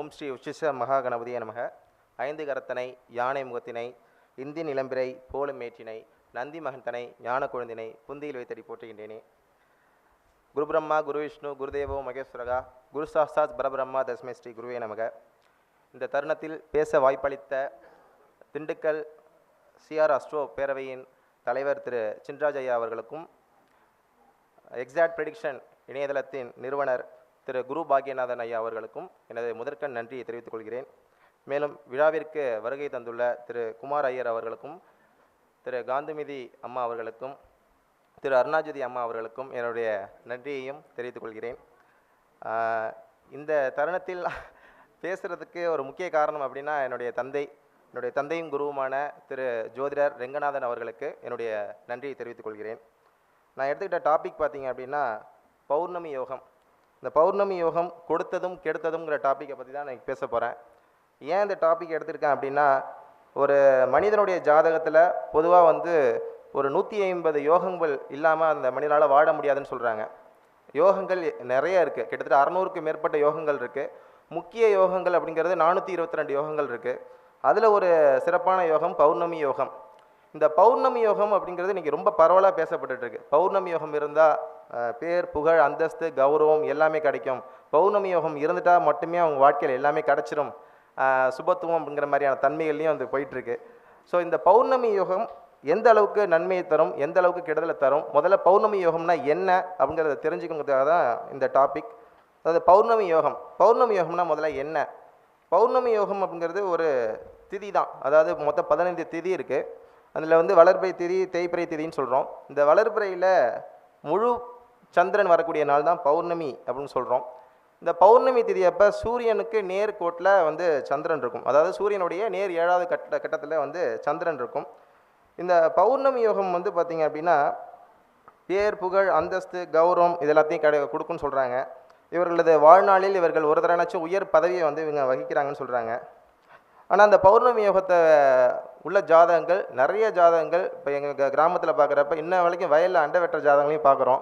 ஓம் ஸ்ரீ உச்சிஷ மகா கணபதியே நமக. ஐந்து கரத்தனை யானை முகத்தினை இந்தி நிலம்பிரை போலும் மேற்றினை நந்தி மகந்தனை ஞான குழந்தினை புந்தியில் வைத்தடி போற்றுகின்றேனே. குரு பிரம்மா குரு விஷ்ணு குருதேவோ மகேஸ்வரகா குரு சாஸ்தாத் பரபிரம்மா தஸ்மை ஸ்ரீ குருவே நமக. இந்த தருணத்தில் பேச வாய்ப்பளித்த திண்டுக்கல் அஸ்ட்ரோ பேரவையின் தலைவர் திரு சின்ராஜ் ஐயா அவர்களுக்கும், எக்ஸாக்ட் ப்ரெடிக்ஷன் இணையதளத்தின் நிறுவனர் திரு குரு பாக்யநாதன் ஐயா அவர்களுக்கும் எனது முதற்கண் நன்றியை தெரிவித்துக் கொள்கிறேன். மேலும் விழாவிற்கு வருகை தந்துள்ள திரு குமார் ஐயர் அவர்களுக்கும், திரு காந்திமதி அம்மா அவர்களுக்கும், திரு அருணாஜதி அம்மா அவர்களுக்கும் என்னுடைய நன்றியையும் தெரிவித்துக் கொள்கிறேன். இந்த தருணத்தில் பேசுகிறதுக்கு ஒரு முக்கிய காரணம் அப்படின்னா, என்னுடைய தந்தையும் குருவுமான திரு ஜோதிடர் ரெங்கநாதன் அவர்களுக்கு என்னுடைய நன்றியை தெரிவித்துக் கொள்கிறேன். நான் எடுத்துக்கிட்ட டாபிக் பார்த்தீங்க அப்படின்னா பௌர்ணமி யோகம். இந்த பௌர்ணமி யோகம் கொடுத்ததும் கெடுத்ததுங்கிற டாப்பிக்கை பற்றி தான் நான் பேச போகிறேன். ஏன் இந்த டாபிக் எடுத்திருக்கேன் அப்படின்னா, ஒரு மனிதனுடைய ஜாதகத்தில் பொதுவாக ஒரு 150 யோகங்கள் இல்லாமல் அந்த மனிதனால் வாழ முடியாதுன்னு சொல்கிறாங்க. யோகங்கள் நிறைய இருக்குது, கிட்டத்தட்ட 600க்கும் மேற்பட்ட யோகங்கள் இருக்குது. முக்கிய யோகங்கள் அப்படிங்கிறது 422 யோகங்கள் இருக்குது. அதில் ஒரு சிறப்பான யோகம் பௌர்ணமி யோகம். இந்த பௌர்ணமி யோகம் அப்படிங்கிறது இன்றைக்கி ரொம்ப பரவலாக பேசப்பட்டுருக்கு. பௌர்ணமி யோகம் இருந்தால் பேர் புகழ் அந்தஸ்து கௌரவம் எல்லாமே கிடைக்கும், பௌர்ணமி யோகம் இருந்துட்டால் மட்டுமே அவங்க வாழ்க்கையில் எல்லாமே கிடச்சிரும், சுபத்துவம் அப்படிங்கிற மாதிரியான தன்மைகள்லையும் போயிட்டுருக்கு. ஸோ இந்த பௌர்ணமி யோகம் எந்த அளவுக்கு நன்மையை தரும், எந்த அளவுக்கு கெடுதலை தரும், முதல்ல பௌர்ணமி யோகம்னா என்ன அப்படிங்கிறத தெரிஞ்சுக்கிறதுக்காக தான் இந்த டாபிக். அதாவது பௌர்ணமி யோகம்னா முதல்ல என்ன? பௌர்ணமி யோகம் அப்படிங்கிறது ஒரு திதி தான். அதாவது மொத்தம் 15 திதி இருக்குது. அதில் வளர்பிறை திதி தேய்பிறை திதின்னு சொல்கிறோம். இந்த வளர்பிறையில் முழு சந்திரன் வரக்கூடிய நாள் தான் பௌர்ணமி அப்படின்னு சொல்கிறோம். இந்த பௌர்ணமி திதி அப்போ சூரியனுக்கு நேர் கோட்டில் சந்திரன் இருக்கும். அதாவது சூரியனுடைய நேர் 7வது கட்டத்தில் சந்திரன் இருக்கும். இந்த பௌர்ணமி யோகம் பார்த்திங்க அப்படின்னா பேர் புகழ் அந்தஸ்து கௌரவம் இது எல்லாத்தையும் கொடுக்குன்னு சொல்கிறாங்க. இவர்களது வாழ்நாளில் இவர்கள் ஒரு தடனாச்சும் உயர் பதவியை இவங்க வகிக்கிறாங்கன்னு சொல்கிறாங்க. ஆனால் அந்த பௌர்ணமி யோகத்தை உள்ள ஜாதகங்கள் நிறைய ஜாதகங்கள் இப்போ எங்கள் கிராமத்தில் பார்க்குறப்ப இன்ன வரைக்கும் வயலில் அண்டை வெட்டுற ஜாதகங்களையும் பார்க்குறோம்.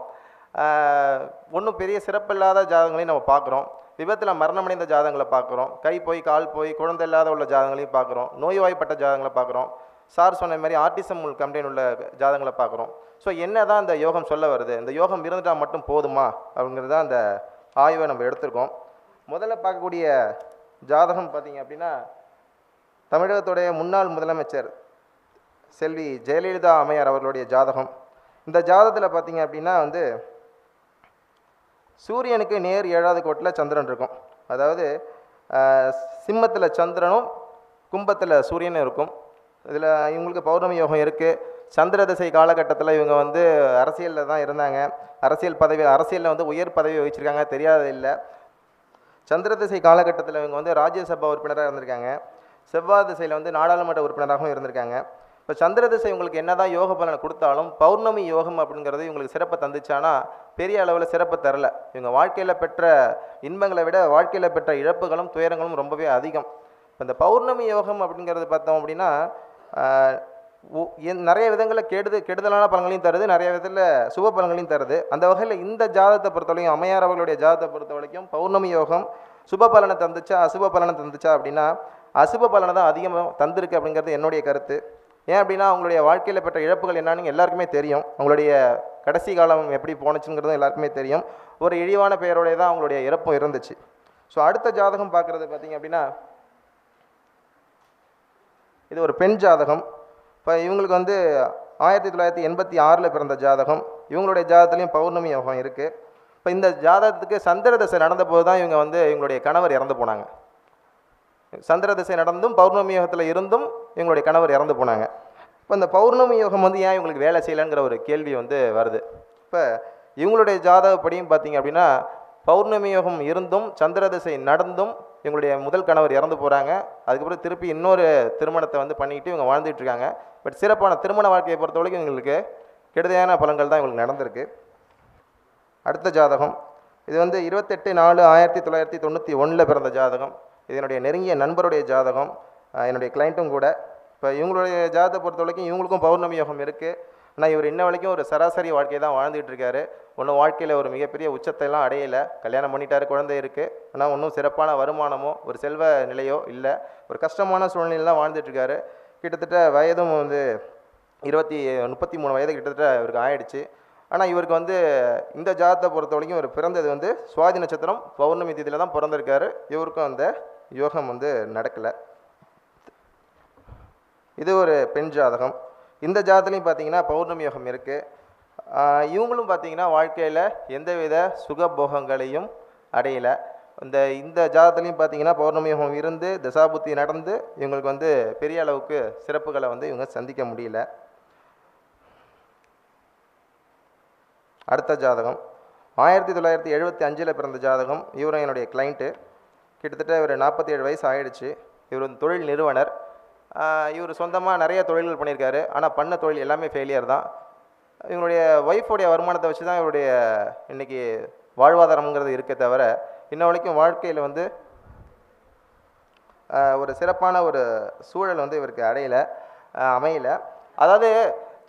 ஒன்றும் பெரிய சிறப்பில்லாத ஜாதகங்களையும் நம்ம பார்க்குறோம். விபத்தில் மரணமடைந்த ஜாதகங்களை பார்க்குறோம். கை போய் கால் போய் குழந்தை இல்லாத உள்ள ஜாதகங்களையும் பார்க்குறோம். நோய்வாய்ப்பட்ட ஜாதகங்களை பார்க்குறோம். சார் சொன்ன மாதிரி ஆர்டிசம் கம்ப்ளைண்ட் உள்ள ஜாதகங்களை பார்க்குறோம். ஸோ என்ன தான் இந்த யோகம் சொல்ல வருது, இந்த யோகம் இருந்துட்டால் மட்டும் போதுமா அப்படிங்கிறது தான் அந்த ஆய்வை நம்ம எடுத்திருக்கோம். முதல்ல பார்க்கக்கூடிய ஜாதகம் பார்த்திங்க அப்படின்னா, தமிழகத்துடைய முன்னாள் முதலமைச்சர் செல்வி ஜெயலலிதா அம்மையார் அவர்களுடைய ஜாதகம். இந்த ஜாதகத்தில் பார்த்திங்க அப்படின்னா சூரியனுக்கு நேர் 7வது கோட்டில் சந்திரன் இருக்கும். அதாவது சிம்மத்தில் சந்திரனும் கும்பத்தில் சூரியனும் இருக்கும். இதில் இவங்களுக்கு பௌர்ணமி யோகம் இருக்குது. சந்திர திசை காலகட்டத்தில் இவங்க அரசியலில் தான் இருந்தாங்க. அரசியலில் உயர் பதவி வகிச்சிருக்காங்க, தெரியாத இல்லை. சந்திர திசை காலகட்டத்தில் இவங்க ராஜ்யசபா உறுப்பினராக இருந்திருக்காங்க. செவ்வாய் திசையில் நாடாளுமன்ற உறுப்பினராகவும் இருந்திருக்காங்க. இப்போ சந்திர திசை உங்களுக்கு என்ன தான் யோக பலனை கொடுத்தாலும் பௌர்ணமி யோகம் அப்படிங்கிறது இவங்களுக்கு சிறப்பை தந்துச்சானா பெரிய அளவில் சிறப்பு தரலை. இவங்க வாழ்க்கையில் பெற்ற இன்பங்களை விட வாழ்க்கையில் பெற்ற இழப்புகளும் துயரங்களும் ரொம்பவே அதிகம். இப்போ இந்த பௌர்ணமி யோகம் அப்படிங்கிறது பார்த்தோம் அப்படின்னா நிறைய விதங்களில் கெடுதலான பலன்களையும் தருது, நிறைய விதத்தில் சுப பலன்களையும் தருது. அந்த வகையில் இந்த ஜாதகத்தை பொறுத்தவரைக்கும் அம்மையார் அவர்களுடைய ஜாதகத்தை பொறுத்த வரைக்கும் பௌர்ணமி யோகம் சுப பலனை தந்துச்சா அசுப பலனை தந்துச்சா அப்படின்னா அசுப பலனை தான் அதிகமாக தந்திருக்கு அப்படிங்கிறது என்னுடைய கருத்து. ஏன் அப்படின்னா அவங்களுடைய வாழ்க்கையில் பெற்ற இழப்புகள் என்னன்னு எல்லாருக்குமே தெரியும். அவங்களுடைய கடைசி காலம் எப்படி போணுச்சுங்கிறதும் எல்லாருக்குமே தெரியும். ஒரு இழிவான பெயரோடைய தான் அவங்களுடைய இறப்பும் இருந்துச்சு. ஸோ அடுத்த ஜாதகம் பார்க்குறது பார்த்திங்க அப்படின்னா இது ஒரு பெண் ஜாதகம். இப்போ இவங்களுக்கு 1986 பிறந்த ஜாதகம். இவங்களுடைய ஜாதகத்துலேயும் பௌர்ணமி யோகம் இருக்குது. இப்போ இந்த ஜாதகத்துக்கு சந்திர திசை நடந்த போது தான் இவங்க இவங்களுடைய கணவர் இறந்து போனாங்க. சந்திர திசை நடந்தும் பௌர்ணமி யோகத்தில் இருந்தும் இவங்களுடைய கணவர் இறந்து போனாங்க. இப்போ இந்த பௌர்ணமி யோகம் ஏன் இவங்களுக்கு வேலை செய்யலைங்கிற ஒரு கேள்வி வருது. இப்போ இவங்களுடைய ஜாதகப்படியும் பார்த்திங்க அப்படின்னா பௌர்ணமி யோகம் இருந்தும் சந்திர திசை நடந்தும் இவங்களுடைய முதல் கணவர் இறந்து போகிறாங்க. அதுக்கப்புறம் திருப்பி இன்னொரு திருமணத்தை பண்ணிக்கிட்டு இவங்க வாழ்ந்துட்டு இருக்காங்க. பட் சிறப்பான திருமண வாழ்க்கையை பொறுத்த வரைக்கும் இவங்களுக்கு கெடுதலான பலன்கள் தான் இவங்களுக்கு நடந்திருக்கு. அடுத்த ஜாதகம் இது 28/4/1991 பிறந்த ஜாதகம். இது என்னுடைய நெருங்கிய நண்பருடைய ஜாதகம், என்னுடைய கிளைண்ட்டும் கூட. இப்போ இவங்களுடைய ஜாதகத்தை பொறுத்த வரைக்கும் இவங்களுக்கும் பௌர்ணமி யோகம் இருக்குது. ஆனால் இவர் இன்ன வரைக்கும் ஒரு சராசரி வாழ்க்கையை தான் வாழ்ந்துகிட்டு இருக்காரு. ஒன்றும் வாழ்க்கையில் ஒரு மிகப்பெரிய உச்சத்தையெல்லாம் அடையலை. கல்யாணம் பண்ணிட்டாரு, குழந்தை இருக்குது, ஆனால் ஒன்றும் சிறப்பான வருமானமோ ஒரு செல்வ நிலையோ இல்லை. ஒரு கஷ்டமான சூழ்நிலையில் தான் வாழ்ந்துட்டுருக்காரு. கிட்டத்தட்ட வயதும் வந்து 33 வயது கிட்டத்தட்ட இவருக்கு ஆயிடுச்சு. ஆனால் இவருக்கு வந்து இந்த ஜாதத்தை பொறுத்த வரைக்கும் இவர் பிறந்தது வந்து சுவாதி நட்சத்திரம் பௌர்ணமி திதியில் தான் பிறந்திருக்காரு. இவருக்கும் அந்த யோகம் வந்து நடக்கலை. இது ஒரு பெண் ஜாதகம். இந்த ஜாதத்துலையும் பார்த்தீங்கன்னா பௌர்ணமி யோகம் இருக்குது. இவங்களும் பார்த்தீங்கன்னா வாழ்க்கையில் எந்தவித சுகபோகங்களையும் அடையலை. இந்த ஜாதத்துலையும் பார்த்தீங்கன்னா பௌர்ணமி யோகம் இருந்து தசாபுத்தி நடந்து இவங்களுக்கு வந்து பெரிய அளவுக்கு சிறப்புகளை வந்து இவங்க சந்திக்க முடியல. அடுத்த ஜாதகம் 1975 பிறந்த ஜாதகம். இவரும் என்னுடைய கிளைண்ட்டு. கிட்டத்தட்ட இவர் 47 வயசு ஆகிடுச்சு. இவர் வந்து தொழில் நிறுவனர். இவர் சொந்தமாக நிறைய தொழில்கள் பண்ணியிருக்காரு. ஆனால் பண்ண தொழில் எல்லாமே ஃபெயிலியர் தான். இவங்களுடைய ஒய்ஃபுடைய வருமானத்தை வச்சு தான் இவருடைய இன்றைக்கி வாழ்வாதாரங்கிறது இருக்க தவிர இன்ன வரைக்கும் வாழ்க்கையில் வந்து ஒரு சிறப்பான ஒரு சூழல் வந்து இவருக்கு அமையலை. அதாவது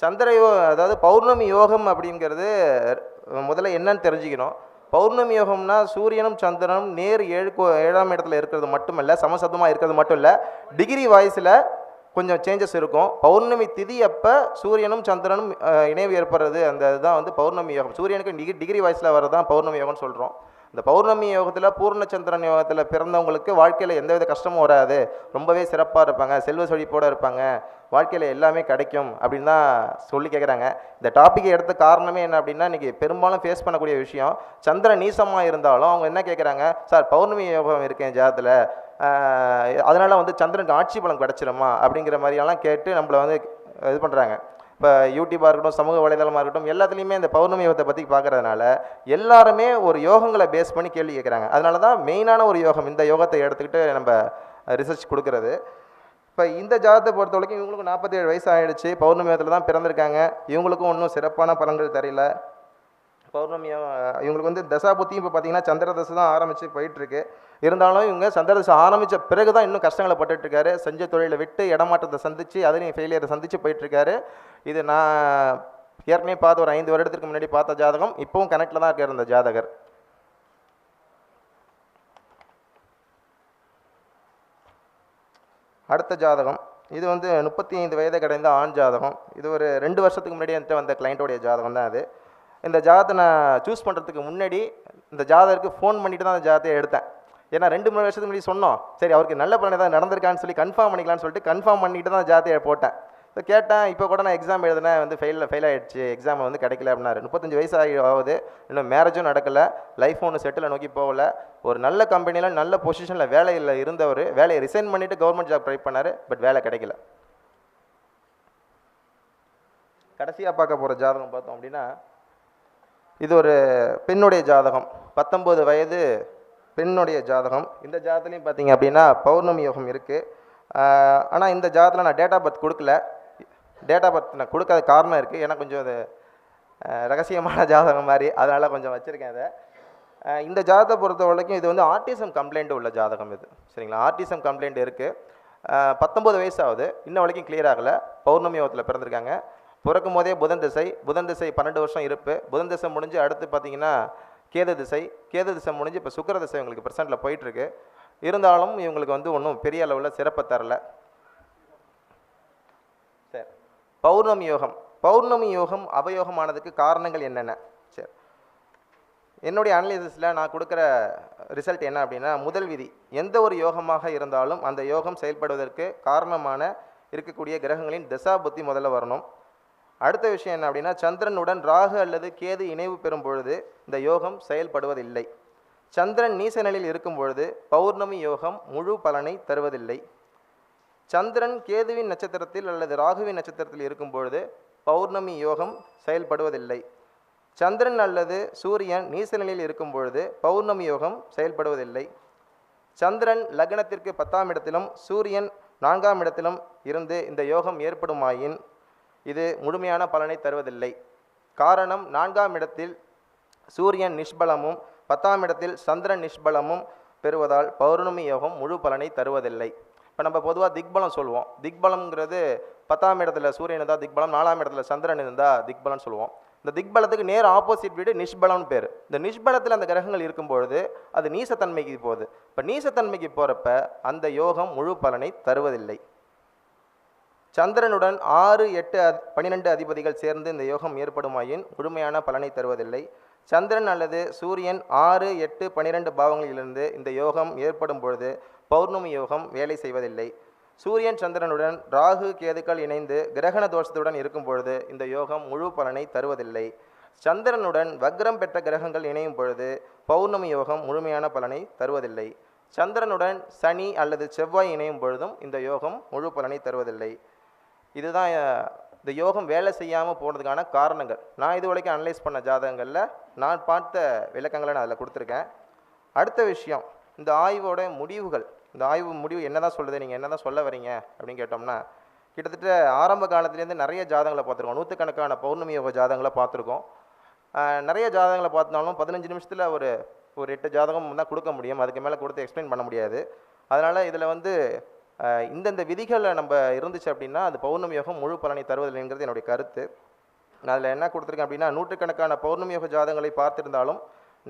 அதாவது பௌர்ணமி யோகம் அப்படிங்கிறது முதல்ல என்னன்னு தெரிஞ்சுக்கணும். பௌர்ணமி யோகம்னா சூரியனும் சந்திரனும் நேர் 7ஆம் இடத்துல இருக்கிறது மட்டுமல்ல, சமசப்தமாக இருக்கிறது மட்டும் இல்லை, டிகிரி வாய்ஸில் கொஞ்சம் சேஞ்சஸ் இருக்கும். பௌர்ணமி திதி அப்போ சூரியனும் சந்திரனும் இணைவு ஏற்படுறது, அந்த இதுதான் வந்து பௌர்ணமி யோகம். சூரியனுக்கு டிகிரி வாய்ஸில் வரது தான் பௌர்ணமி யோகம்னு சொல்கிறோம். இந்த பௌர்ணமி யோகத்தில் பூர்ணச்சந்திரன் யோகத்தில் பிறந்தவங்களுக்கு வாழ்க்கையில் எந்தவித கஷ்டமும் வராது, ரொம்பவே சிறப்பாக இருப்பாங்க, செல்வ செழிப்போடு இருப்பாங்க, வாழ்க்கையில் எல்லாமே கிடைக்கும் அப்படின்னு தான் சொல்லி கேட்குறாங்க. இந்த டாப்பிக்கை எடுத்த காரணமே என்ன அப்படின்னா, இன்றைக்கி பெரும்பாலும் ஃபேஸ் பண்ணக்கூடிய விஷயம், சந்திரன் நீசமாக இருந்தாலும் அவங்க என்ன கேட்குறாங்க, சார் பௌர்ணமி யோகம் இருக்கேன் ஜாதத்தில், அதனால் வந்து சந்திரனுக்கு ஆட்சி பலம் கிடச்சிருமா அப்படிங்கிற மாதிரியெல்லாம் கேட்டு நம்மளை வந்து இது பண்ணுறாங்க. இப்போ யூடியூப்பாக இருக்கட்டும், சமூக வலைதளமாக இருக்கட்டும், எல்லாத்துலேயுமே இந்த பௌர்ணமி யோகத்தை பற்றி பார்க்குறதுனால எல்லாருமே ஒரு யோகங்களை பேஸ் பண்ணி கேள்வி கேட்குறாங்க. அதனால தான் மெயினான ஒரு யோகம் இந்த யோகத்தை எடுத்துக்கிட்டு நம்ம ரிசர்ச் கொடுக்குறது. இப்போ இந்த ஜாதத்தை பொறுத்த வரைக்கும் இவங்களுக்கு 47 வயசு ஆகிடுச்சு. பௌர்ணமி யோகத்தில் தான் பிறந்திருக்காங்க. இவங்களுக்கும் ஒன்றும் சிறப்பான பலன்கள் தெரியல. பௌர்ணமி இவங்களுக்கு வந்து தசாபுத்தியும் இப்போ பார்த்தீங்கன்னா சந்திர தசை தான் ஆரம்பித்து போயிட்டுருக்கு. இருந்தாலும் இவங்க சந்திர தசை ஆரம்பித்த பிறகு தான் இன்னும் கஷ்டங்களை பட்டுட்ருக்காரு. செஞ்ச தொழிலை விட்டு இடமாற்றத்தை சந்தித்து அதுலேயும் ஃபெயிலியரை சந்தித்து போயிட்டுருக்காரு. இது நான் ஏற்கனவே பார்த்து ஒரு 5 வருடத்துக்கு முன்னாடி பார்த்த ஜாதகம். இப்போவும் கனெக்டில் தான் இருக்கார் இந்த ஜாதகர். அடுத்த ஜாதகம் இது வந்து 35 வயதை கடந்த ஆண் ஜாதகம். இது ஒரு 2 வருஷத்துக்கு முன்னாடி என்கிட்ட வந்த கிளைண்ட்டோடைய ஜாதகம் தான் அது. இந்த ஜாதத்தை நான் சூஸ் பண்ணுறதுக்கு முன்னாடி இந்த ஜாதகருக்கு ஃபோன் பண்ணிட்டு தான் அந்த ஜாதத்தை எடுத்தேன். ஏன்னா 2-3 வருஷத்துக்கு முன்னாடி சொன்னோம், சரி அவருக்கு நல்ல பலன் ஏதாவது நடந்திருக்கான்னு சொல்லி கன்ஃபார்ம் பண்ணிக்கலான்னு சொல்லிட்டு கன்ஃபார்ம் பண்ணிட்டு தான் ஜாதத்தை போட்டேன். இப்போ கேட்டேன், இப்போ கூட நான் எக்ஸாம் எழுதினேன், வந்து ஃபெயில் ஆகிடுச்சு, எக்ஸாம் வந்து கிடைக்கல அப்படின்னாரு. 35 வயசு ஆகுது, இன்னும் மேரேஜும் நடக்கலை, லைஃப் ஒன்று செட்டில் நோக்கி போகலை. ஒரு நல்ல கம்பெனியில் நல்ல பொசிஷனில் வேலையில் இருந்தவர் வேலையை ரிசைன் பண்ணிவிட்டு கவர்மெண்ட் ஜாப் ட்ரை பண்ணார். பட் வேலை கிடைக்கல. கடைசியாக பார்க்க போகிற ஜாதகம் பார்த்தோம் அப்படின்னா, இது ஒரு பெண்ணுடைய ஜாதகம். 19 வயது பெண்ணுடைய ஜாதகம். இந்த ஜாதத்துலையும் பார்த்தீங்க அப்படின்னா பௌர்ணமி யோகம் இருக்குது. ஆனால் இந்த ஜாதத்தில் நான் டேட் ஆஃப் பர்த் கொடுக்கல. டேட் ஆஃப் பர்த் நான் கொடுக்காத காரணம் இருக்குது. ஏன்னா கொஞ்சம் அது ரகசியமான ஜாதகம் மாதிரி, அதனால் கொஞ்சம் வச்சுருக்கேன் அதை. இந்த ஜாதத்தை பொறுத்த வரைக்கும் இது வந்து ஆர்டிசம் கம்ப்ளைண்ட் உள்ள ஜாதகம் இது, சரிங்களா? ஆர்டிசம் கம்ப்ளைண்ட் இருக்குது. 19 வயசு ஆகுது, இன்ன வரைக்கும் கிளியர் ஆகலை. பௌர்ணமி யோகத்தில் பிறந்திருக்காங்க. பிறக்கும் போதே புதன் திசை 12 வருஷம் இருப்பு. புதன் திசை முடிஞ்சு அடுத்து பார்த்தீங்கன்னா கேது திசை முடிஞ்சு இப்போ சுக்கிர திசை இவங்களுக்கு ப்ரெசென்ட்டில் போயிட்டுருக்கு. இருந்தாலும் இவங்களுக்கு வந்து ஒன்றும் பெரிய அளவில் சிறப்பை தரல. சரி, பௌர்ணமி யோகம் அவயோகமானதுக்கு காரணங்கள் என்னென்ன? சரி, என்னுடைய அனலிசிஸில் நான் கொடுக்குற ரிசல்ட் என்ன அப்படின்னா, முதல் விதி, எந்த ஒரு யோகமாக இருந்தாலும் அந்த யோகம் செயல்படுவதற்கு காரணமான இருக்கக்கூடிய கிரகங்களின் தசா புத்தி முதல்ல வரணும். அடுத்த விஷயம் என்ன அப்படின்னா, சந்திரனுடன் ராகு அல்லது கேது இணைவு பெறும் பொழுது இந்த யோகம் செயல்படுவதில்லை. சந்திரன் நீச நிலையில் இருக்கும் பொழுது பௌர்ணமி யோகம் முழு பலனை தருவதில்லை. சந்திரன் கேதுவின் நட்சத்திரத்தில் அல்லது ராகுவின் நட்சத்திரத்தில் இருக்கும் பொழுது பௌர்ணமி யோகம் செயல்படுவதில்லை. சந்திரன் அல்லது சூரியன் நீச நிலையில் இருக்கும் பொழுது பௌர்ணமி யோகம் செயல்படுவதில்லை. சந்திரன் லக்னத்திற்கு 10ஆம் இடத்திலும் சூரியன் 4ஆம் இடத்திலும் இருந்து இந்த யோகம் ஏற்படுமாயின் இது முழுமையான பலனை தருவதில்லை. காரணம், 4ஆம் இடத்தில் சூரியன் நிஷ்பலமும் 10ஆம் இடத்தில் சந்திரன் நிஷ்பலமும் பெறுவதால் பௌர்ணமி யோகம் முழு பலனை தருவதில்லை. இப்போ நம்ம பொதுவாக திக்பலம் சொல்லுவோம். திக்பலம்ங்கிறது 10ஆம் இடத்துல சூரியன் இருந்தால் திக்பலம், 4ஆம் இடத்துல சந்திரன் இருந்தால் திக்பலம்னு சொல்லுவோம். இந்த திக்பலத்துக்கு நேர் ஆப்போசிட் வீடு நிஷ்பலம்னு பேர். இந்த நிஷ்பலத்தில் அந்த கிரகங்கள் இருக்கும்பொழுது அது நீசத்தன்மைக்கு போகுது. இப்போ நீசத்தன்மைக்கு போகிறப்ப அந்த யோகம் முழு பலனை தருவதில்லை. சந்திரனுடன் 6, 8, 12 அதிபதிகள் சேர்ந்து இந்த யோகம் ஏற்படுமாயின் முழுமையான பலனை தருவதில்லை. சந்திரன் அல்லது சூரியன் 6, 8, 12 பாவங்களிலிருந்து இந்த யோகம் ஏற்படும் பொழுது பௌர்ணமி யோகம் வேலை செய்வதில்லை. சூரியன் சந்திரனுடன் ராகு கேதுக்கள் இணைந்து கிரகண தோஷத்துடன் இருக்கும் பொழுது இந்த யோகம் முழு பலனை தருவதில்லை. சந்திரனுடன் வக்ரம் பெற்ற கிரகங்கள் இணையும் பொழுது பௌர்ணமி யோகம் முழுமையான பலனை தருவதில்லை. சந்திரனுடன் சனி அல்லது செவ்வாய் இணையும் பொழுதும் இந்த யோகம் முழு பலனை தருவதில்லை. இதுதான் இந்த யோகம் வேலை செய்யாமல் போனதுக்கான காரணங்கள். நான் இது வரைக்கும் அனலைஸ் பண்ண ஜாதகங்களில் நான் பார்த்த விளக்கங்களை நான் அதில் கொடுத்துருக்கேன். அடுத்த விஷயம், இந்த ஆய்வோட முடிவுகள். இந்த ஆய்வு முடிவு என்ன தான் சொல்லுது, நீங்கள் என்ன தான் சொல்ல வரீங்க அப்படின்னு கேட்டோம்னா, கிட்டத்தட்ட ஆரம்ப காலத்துலேருந்து நிறைய ஜாதகங்களை பார்த்துருக்கோம். நூற்றுக்கணக்கான பௌர்ணமி யோக ஜாதகங்களை பார்த்துருக்கோம். நிறைய ஜாதகங்களை பார்த்தாலும் 15 நிமிஷத்தில் ஒரு 8 ஜாதகம் தான் கொடுக்க முடியும். அதுக்கு மேலே கொடுத்து எக்ஸ்பிளைன் பண்ண முடியாது. அதனால் இதில் இந்தந்த விதிகளை நம்ம இருந்துச்சு அப்படின்னா அது பௌர்ணமி யோகம் முழு பலனை தருவதில்லைங்கிறது என்னுடைய கருத்து. நான் அதில் என்ன கொடுத்துருக்கேன் அப்படின்னா, நூற்றுக்கணக்கான பௌர்ணமி யோக ஜாதகங்களை பார்த்திருந்தாலும்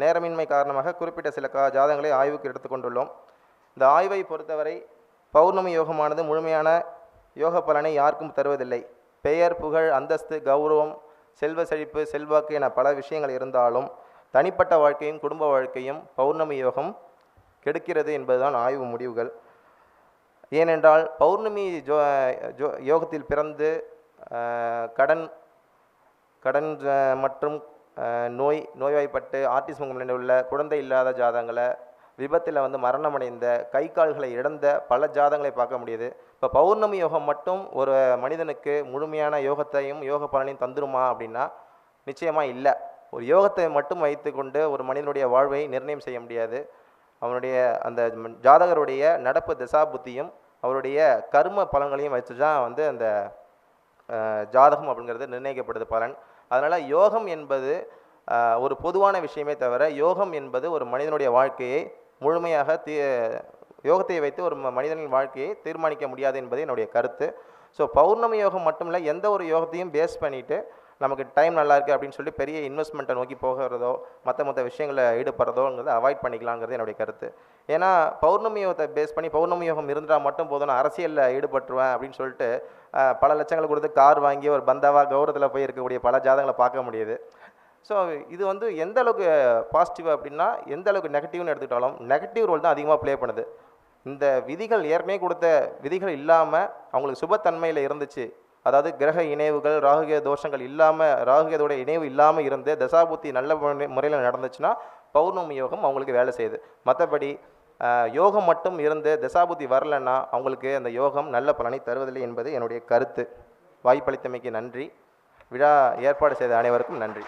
நேரமின்மை காரணமாக குறிப்பிட்ட சில ஜாதகங்களை ஆய்வுக்கு எடுத்துக்கொண்டுள்ளோம். இந்த ஆய்வை பொறுத்தவரை பௌர்ணமி யோகமானது முழுமையான யோக பலனை யாருக்கும் தருவதில்லை. பெயர், புகழ், அந்தஸ்து, கௌரவம், செல்வ செழிப்பு, செல்வாக்கு என பல விஷயங்கள் இருந்தாலும் தனிப்பட்ட வாழ்க்கையும் குடும்ப வாழ்க்கையும் பௌர்ணமி யோகம் கெடுக்கிறது என்பதுதான் ஆய்வு முடிவுகள். ஏனென்றால் பௌர்ணமி யோகத்தில் பிறந்து கடன் மற்றும் நோய்வாய்ப்பட்டு ஆட்டிசம் நிலையில் உள்ள குழந்தை இல்லாத ஜாதகங்களை, விபத்தில் மரணமடைந்த, கை கால்களை இழந்த பல ஜாதகங்களை பார்க்க முடியுது. இப்போ பௌர்ணமி யோகம் மட்டும் ஒரு மனிதனுக்கு முழுமையான யோகத்தையும் யோக பலனையும் தந்துருமா அப்படின்னா நிச்சயமாக இல்லை. ஒரு யோகத்தை மட்டும் வைத்து கொண்டு ஒரு மனிதனுடைய வாழ்வை நிர்ணயம் செய்ய முடியாது. அவனுடைய அந்த ஜாதகருடைய நடப்பு திசா புத்தியும் அவருடைய கர்ம பலன்களையும் வச்சு தான் அந்த ஜாதகம் அப்படிங்கிறது நிர்ணயிக்கப்படுது பலன். அதனால் யோகம் என்பது ஒரு பொதுவான விஷயமே தவிர யோகம் என்பது ஒரு மனிதனுடைய வாழ்க்கையை முழுமையாக யோகத்தை வைத்து ஒரு மனிதனின் வாழ்க்கையை தீர்மானிக்க முடியாது என்பது என்னுடைய கருத்து. ஸோ பௌர்ணமி யோகம் மட்டும் இல்லை, எந்த ஒரு யோகத்தையும் பேஸ் பண்ணிவிட்டு நமக்கு டைம் நல்லா இருக்குது அப்படின்னு சொல்லி பெரிய இன்வெஸ்ட்மெண்ட்டை நோக்கி போகிறதோ மற்ற விஷயங்களை ஈடுபடுறதோங்கிறத அவாய்ட் பண்ணிக்கலாங்கிறது என்னுடைய கருத்து. ஏன்னா பௌர்ணமி யோகத்தை பேஸ் பண்ணி பௌர்ணமி யோகம் இருந்தால் மட்டும் போதும் நான் அரசியலில் ஈடுபட்டுருவேன் அப்படின்னு சொல்லிட்டு பல லட்சங்களை கொடுத்து கார் வாங்கி ஒரு பந்தாவாக கௌரவத்தில் போய் இருக்கக்கூடிய பல ஜாதகங்களை பார்க்க முடியுது. ஸோ இது எந்த அளவுக்கு பாசிட்டிவ் அப்படின்னா எந்த அளவுக்கு நெகட்டிவ்னு எடுத்துக்கிட்டாலும் நெகட்டிவ் ரோல் தான் அதிகமாக ப்ளே பண்ணுது. இந்த விதிகள் ஏற்கனவே கொடுத்த விதிகள் இல்லாமல் அவங்களுக்கு சுபத்தன்மையில் இருந்துச்சு, அதாவது கிரக இணைவுகள் ராகுகே தோஷங்கள் இல்லாமல் ராகுகேதோட இணைவு இல்லாமல் இருந்து தசாபுத்தி நல்ல முறையில் நடந்துச்சுன்னா பௌர்ணமி யோகம் அவங்களுக்கு வேலை செய்யுது. மற்றபடி யோகம் மட்டும் இருந்து தசாபுத்தி வரலைன்னா அவங்களுக்கு அந்த யோகம் நல்ல பலனை தருவதில்லை என்பது என்னுடைய கருத்து. வாய்ப்பளித்தமைக்கு நன்றி. விழா ஏற்பாடு செய்த அனைவருக்கும் நன்றி.